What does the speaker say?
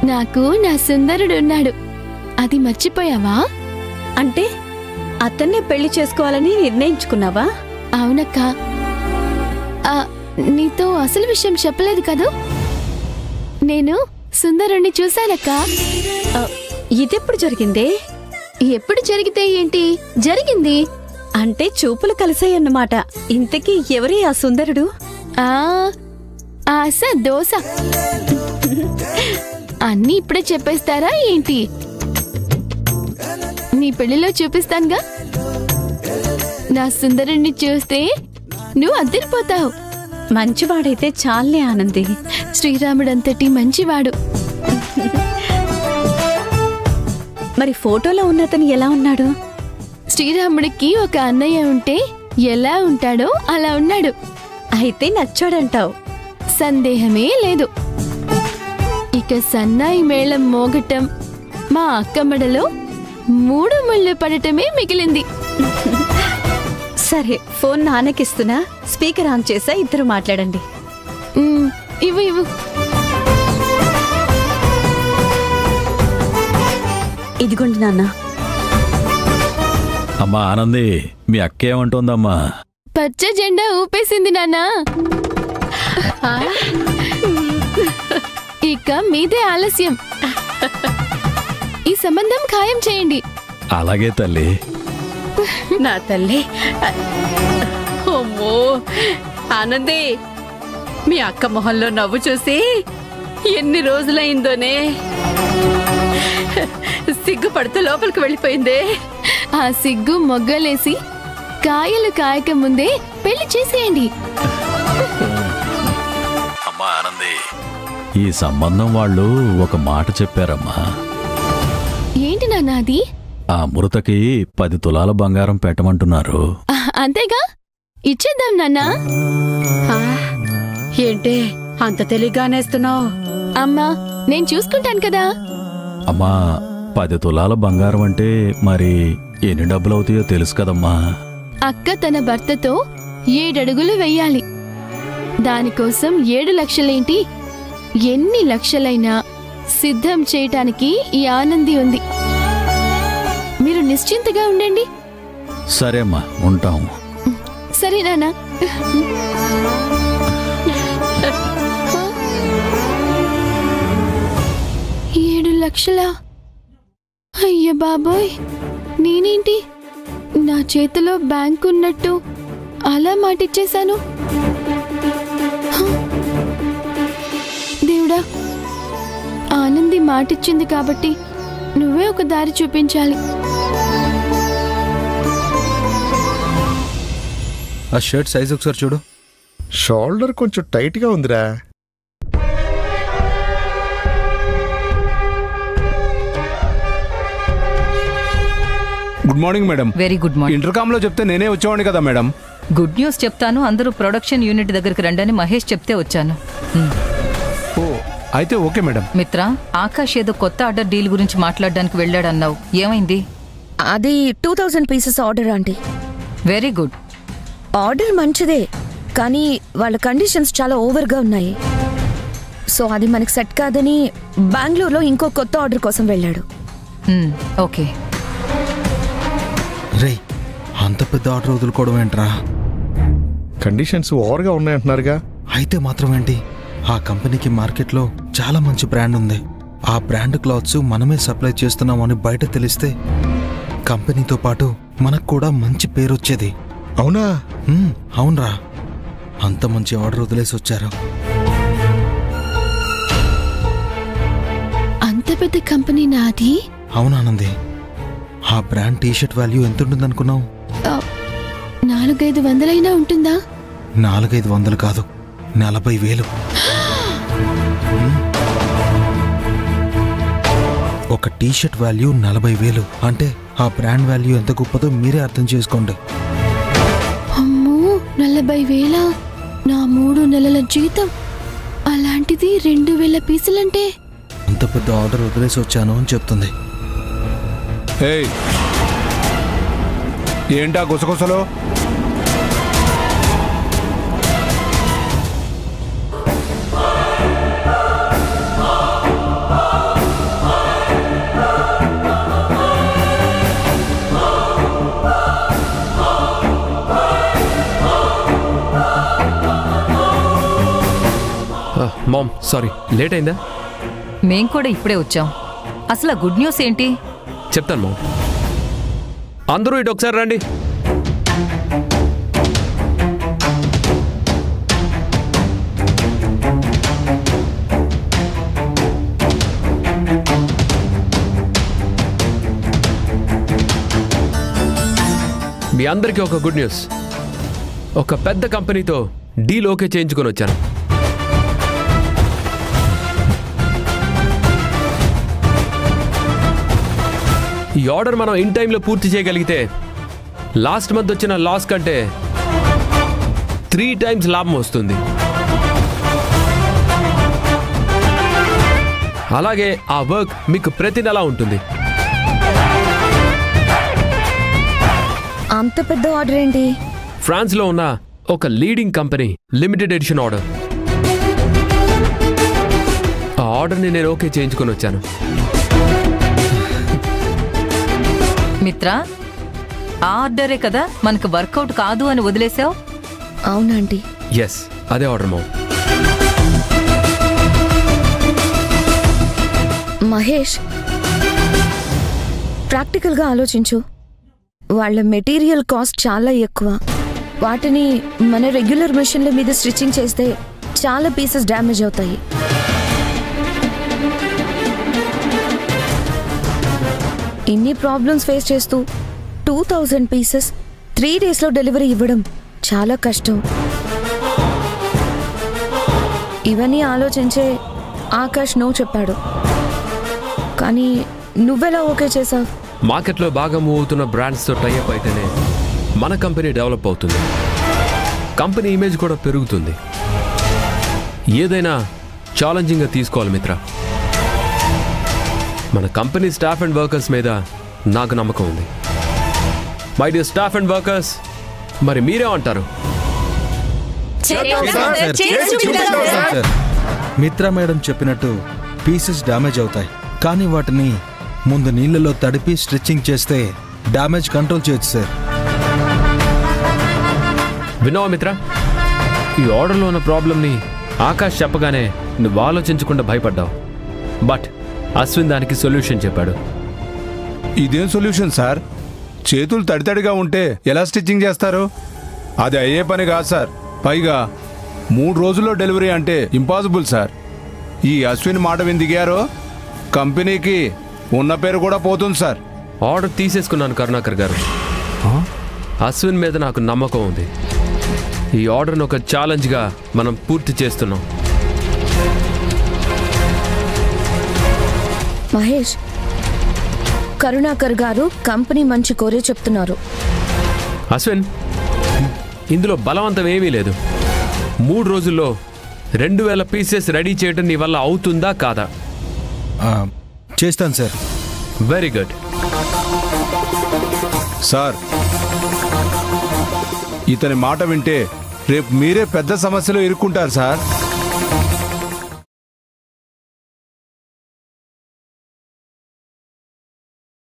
నాకు నా సుందరుడున్నాడు. అది మర్చిపోయావా? అంటే అతన్నే పెళ్లి చేసుకోవాలని నిర్ణయించుకున్నావా? అవునక్క. నీతో అసలు విషయం చెప్పలేదు కదూ. నేను సుందరుణ్ణి చూశానక్క. ఇదెప్పుడు జరిగిందే? ఎప్పుడు జరిగితే ఏంటి, జరిగింది. అంటే చూపులు కలిసాయన్నమాట. ఇంతకీ ఎవరి ఆ సుందరుడు? ఆశ దోశ. అన్నీ ఇప్పుడే చెప్పేస్తారా ఏంటి? నీ పెళ్లిలో చూపిస్తానుగా. నా సుందరుణ్ణి చూస్తే నువ్వు అద్దరిపోతావు. మంచివాడైతే చాలే ఆనంది. శ్రీరాముడంతటి మంచివాడు. మరి ఫోటోలో ఉన్నతను ఎలా ఉన్నాడు? శ్రీరాముడికి ఒక అన్నయ్య ఉంటే ఎలా ఉంటాడో అలా ఉన్నాడు. అయితే నచ్చాడంటావు? సందేహమే లేదు. ఇక సన్నాయి మేళం మోగటం, మా అక్కమ్మడలో 3 ముళ్ళు పడటమే మిగిలింది. సరే, ఫోన్ నాన్నకిస్తున్నా. స్పీకర్ ఆన్ చేసా, ఇద్దరు మాట్లాడండి. ఇవ్వు ఇవ్వు. ఇదిగోండి నాన్న. అమ్మా ఆనంది, మీ అక్క ఏమంటోందమ్మా? పచ్చ జెండా ఊపేసింది నాన్నా. ఇక మీదే ఆలస్యం. ఈ సంబంధం ఖాయం చేయండి. అలాగే తల్లి. నా తల్లి. అమ్మో ఆనంది, మీ అక్క మొహంలో నవ్వు చూసి ఎన్ని రోజులైందోనే. సిగ్గుపడుతూ లోపలికి వెళ్ళిపోయిందే. ఆ సిగ్గు మొగ్గలేసి కాయలు కాయక ముందే పెళ్లి చేసేయండి. అమ్మా ఆనంది, ఈ సంబంధం వాళ్ళు ఒక మాట చెప్పారమ్మా. ఏంటి నాన్న అది? ఆ మురతకి 10 తులాల బంగారం పెట్టమంటున్నారు. అంతేగా, ఇచ్చేద్దాం నాన్నా. ఏంటే అంత తెలియగానేస్తున్నావు? అమ్మా, నేను చూసుకుంటాను కదా. అమ్మా, 10 తులాల బంగారం అంటే మరి ఎన్ని డబ్బులవుతాయో తెలుసు కదమ్మా. అక్క తన భర్తతో 7 అడుగులు వెయ్యాలి. దానికోసం 7 లక్షలేంటి, ఎన్ని లక్షలైనా సిద్ధం చేయటానికి ఈ ఆనంది ఉంది. మీరు నిశ్చింతగా ఉండండి. సరే అమ్మా, ఉంటాం. సరే నాన్న. 7 లక్షలా? అయ్య బాబోయ్, నేనేంటి నా చేతిలో బ్యాంక్ ఉన్నట్టు అలా మాటిచ్చేశాను. దేవుడా, ఆనంది మాటిచ్చింది కాబట్టి నువ్వే ఒక దారి చూపించాలి. ఆ షర్ట్ సైజ్ ఒకసారి చూడు. షోల్డర్ కొంచెం టైట్గా ఉందిరా. Good morning madam. Very good morning. Intercom లో చెప్తే నేనే వచ్చేవాడిని కదా మేడం. గుడ్ న్యూస్ చెప్తాను, అందరూ ప్రొడక్షన్ యూనిట్ దగ్గరికి రండని మహేష్ చెప్తే వచ్చాను. ఓ, అయితే ఓకే మేడం. మిత్ర, ఆకాష్ ఏదో కొత్త ఆర్డర్ డీల్ గురించి మాట్లాడడానికి వెళ్ళాడన్నావు, ఏమైంది? అది 2000 pieces order aunty. Very good. Order మంచిదే, కానీ వాళ్ళ కండిషన్స్ చాలా ఓవర్గా ఉన్నాయి. సో అది మనకు సెట్ కాదని బెంగళూరులో ఇంకో కొత్త ఆర్డర్ కోసం వెళ్ళాడు. ఓకే. రే, అంత పెద్ద ఆర్డర్ వదులుకోవడం ఏంట్రా? కండిషన్స్ ఓవర్గా ఉన్నాయంటున్నారుగా. అయితే మాత్రం ఏంటి, ఆ కంపెనీకి మార్కెట్లో చాలా మంచి బ్రాండ్ ఉంది. ఆ బ్రాండ్ క్లాత్స్ మనమే సప్లై చేస్తున్నామని బయట తెలిస్తే కంపెనీతో పాటు మనకు కూడా మంచి పేరు వచ్చేది. అవునా? అవునరా, అంత మంచి ఆర్డర్ వదిలేసి వచ్చారు. అంత పెద్ద కంపెనీ నాది? అవునానంది, ఆ బ్రాండ్ టీషర్ట్ వాల్యూ ఎంత ఉంటుందనుకున్నావు? 400-500 ఉంటుందా? 400-500 కాదు, 40,000. ఒక టీషర్ట్ వాల్యూ 40,000 అంటే ఆ బ్రాండ్ వాల్యూ ఎంత గొప్పదో మీరే అర్థం చేసుకోండి. అమ్మో, 40,000 నా 3 నెలల జీతం. అలాంటిది 2,000 పీసులంటే? అంత పెద్ద ఆర్డర్ వదిలేసి వచ్చాను అని చెప్తుంది. ఏంటా గుసగుసలో? మామ్ సారీ, లేట్ అయిందా? మేం కూడా ఇప్పుడే వచ్చాం. అసలు ఆ గుడ్ న్యూస్ ఏంటి? చెప్తాను మామ్. అందరూ ఇటు ఒకసారి రండి. మీ అందరికీ ఒక గుడ్ న్యూస్. ఒక పెద్ద కంపెనీతో డీల్ ఓకే చేయించుకొని వచ్చాను. ఈ ఆర్డర్ మనం ఇన్ టైంలో పూర్తి చేయగలిగితే లాస్ట్ మంత్ వచ్చిన లాస్ కంటే 3 times లాభం వస్తుంది. అలాగే ఆ వర్క్ మీకు ప్రతి నెల ఉంటుంది. అంత పెద్ద ఆర్డర్ ఏంటి? ఫ్రాన్స్లో ఉన్న ఒక leading company limited edition order. ఆ ఆర్డర్ని నేను ఓకే చేయించుకొని వచ్చాను. మిత్ర, ఆ ఆర్డరే కదా మనకు వర్కౌట్ కాదు అని వదిలేసావు. అవునండి. ఎస్, అదే ఆర్డర్ మామ్. మహేష్, ప్రాక్టికల్గా ఆలోచించు. వాళ్ళ మెటీరియల్ కాస్ట్ చాలా ఎక్కువ. వాటిని మన రెగ్యులర్ మెషిన్ల మీద స్టిచ్చింగ్ చేస్తే చాలా పీసెస్ డ్యామేజ్ అవుతాయి. ఇన్ని ప్రాబ్లమ్స్ ఫేస్ చేస్తూ 2000 పీసెస్ 3 daysలో డెలివరీ ఇవ్వడం చాలా కష్టం. ఇవన్నీ ఆలోచించే ఆకాష్ నో చెప్పాడు. కానీ నువ్వెలా ఓకే చేసావు? మార్కెట్లో బాగా మూవ్ అవుతున్న బ్రాండ్స్తో టైఅప్ అయితేనే మన కంపెనీ డెవలప్ అవుతుంది, కంపెనీ ఇమేజ్ కూడా పెరుగుతుంది. ఏదైనా ఛాలెంజింగ్గా తీసుకోవాలి మిత్ర. మన కంపెనీ స్టాఫ్ అండ్ వర్కర్స్ మీద నాకు నమ్మకం ఉంది. My dear staff and workers, మరి మీరే అంటారు? మిత్ర మేడం చెప్పినట్టు పీసెస్ డ్యామేజ్ అవుతాయి, కానీ వాటిని ముందు నీళ్ళలో తడిపి స్ట్రెచ్చింగ్ చేస్తే డ్యామేజ్ కంట్రోల్ చేయొచ్చు సార్. విన్నావా మిత్ర? ఈ ఆర్డర్లో ఉన్న ప్రాబ్లంని ఆకాష్ చెప్పగానే నువ్వు ఆలోచించకుండా భయపడ్డావు. బట్ అశ్విన్ దానికి సొల్యూషన్ చెప్పాడు. ఇదేం సొల్యూషన్ సార్? చేతులు తడితడిగా ఉంటే ఎలా స్టిచ్చింగ్ చేస్తారు? అది అయ్యే పని కాదు సార్. పైగా 3 రోజుల్లో డెలివరీ అంటే ఇంపాసిబుల్ సార్. ఈ అశ్విన్ మాట విని దిగారో కంపెనీకి ఉన్న పేరు కూడా పోతుంది సార్. ఆర్డర్ తీసేసుకున్నాను కరుణాకర్ గారు. అశ్విన్ మీద నాకు నమ్మకం ఉంది. ఈ ఆర్డర్ను ఒక ఛాలెంజ్గా మనం పూర్తి చేస్తున్నాం. మహేష్, కరుణాకర్ గారు కంపెనీ మంచి కోరే చెప్తున్నారు. అశ్విన్, ఇందులో బలవంతం ఏమీ లేదు. 3 రోజుల్లో 2000 పీసెస్ రెడీ చేయడం నీ వల్ల అవుతుందా కాదా? చేస్తాను సార్. Very good sir. ఇతని మాట వింటే రేపు మీరే పెద్ద సమస్యలో ఇరుక్కుంటారు సార్.